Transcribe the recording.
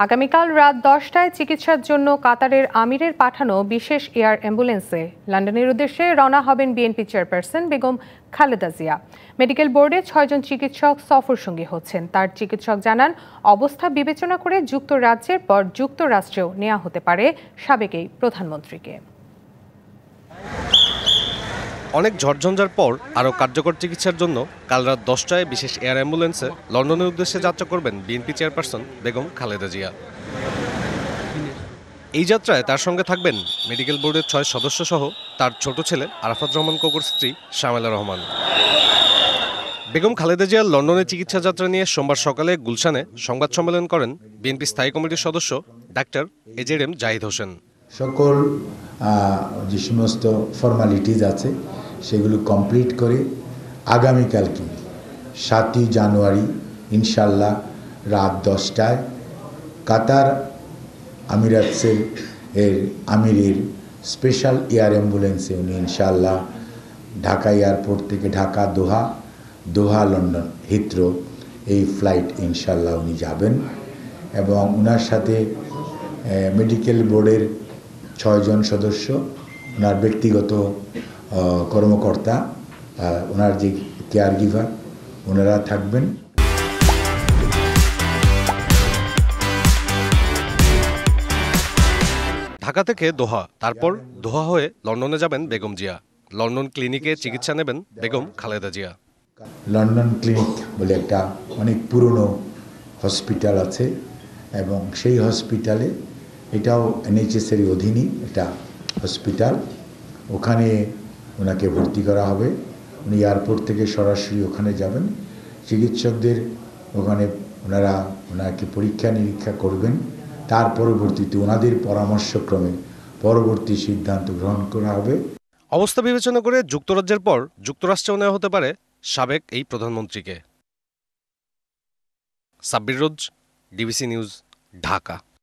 আগামীকাল রাত 10টায় চিকিৎসার জন্য কাতারের আমিরের পাঠানো বিশেষ এয়ার অ্যাম্বুলেন্সে লন্ডনের উদ্দেশ্যে রওনা হবেন BNP chairperson Begum Khaleda Zia. Medical বোর্ডে 6 জন চিকিৎসক সফরসঙ্গী হচ্ছেন। তার চিকিৎসক জানান, অবস্থা বিবেচনা করে যুক্তরাজ্যের পর যুক্তরাষ্ট্রেও নেওয়া হতে পারে সাবেক এই প্রধানমন্ত্রীকে। অনেক ঝড়ঝঞ্ঝার পর আরও কার্যকর চিকিৎসার জন্য কাল রাত 10টায় বিশেষ এয়ার অ্যাম্বুলেন্সে লন্ডনের উদ্দেশ্যে যাত্রা করবেন বিএনপি চেয়ারপারসন বেগম খালেদা জিয়া। এই যাত্রায় তার সঙ্গে থাকবেন মেডিকেল বোর্ডের 6 সদস্য সহ তার ছোট ছেলে আরাফাত রহমান কোকোর স্ত্রী শামেলা রহমান। বেগম খালেদা জিয়ার লন্ডনে চিকিৎসা যাত্রা নিয়ে সোমবার সকালে গুলশানে সংবাদ সম্মেলন করেন বিএনপি স্থায়ী কমিটির সদস্য ডাক্তার এজেডএম জাহিদ হোসেন। সকল যে সমস্ত ফর্মালিটিজ আছে সেগুলো কমপ্লিট করে আগামীকালকে 7ই জানুয়ারি ইনশাল্লাহ রাত 10টায় কাতার আমিরাতসের আমিরের স্পেশাল এয়ার অ্যাম্বুলেন্সে উনি ইনশাল্লাহ ঢাকা এয়ারপোর্ট থেকে ঢাকা দোহা লন্ডন হিথ্রো এই ফ্লাইট ইনশাল্লাহ উনি যাবেন এবং ওনার সাথে মেডিকেল বোর্ডের 6 জন সদস্য, ওনার ব্যক্তিগত কর্মকর্তা, ওনার যে কেয়ার গিভার, ওনারা থাকবেন। ঢাকা থেকে দোহা, তারপর দোহা হয়ে লন্ডনে যাবেন বেগম জিয়া। লন্ডন ক্লিনিকে চিকিৎসা নেবেন বেগম খালেদা জিয়া। লন্ডন ক্লিনিক বলে একটা অনেক পুরনো হসপিটাল আছে এবং সেই হসপিটালে, এটাও এনএইচএসের অধীনই একটা হসপিটাল, ওখানে ওনাকে ভর্তি করা হবে। উনি এয়ারপোর্ট থেকে সরাসরি ওখানে যাবেন। চিকিৎসকদের ওখানে ওনাকে পরীক্ষা নিরীক্ষা করবেন। তার পরবর্তীতে ওনাদের পরামর্শক্রমে পরবর্তী সিদ্ধান্ত গ্রহণ করা হবে। অবস্থা বিবেচনা করে যুক্তরাজ্যের পর যুক্তরাষ্ট্রেও নেওয়া হতে পারে সাবেক এই প্রধানমন্ত্রীকে। সাব্বির রোজ, ডিবিসি নিউজ, ঢাকা।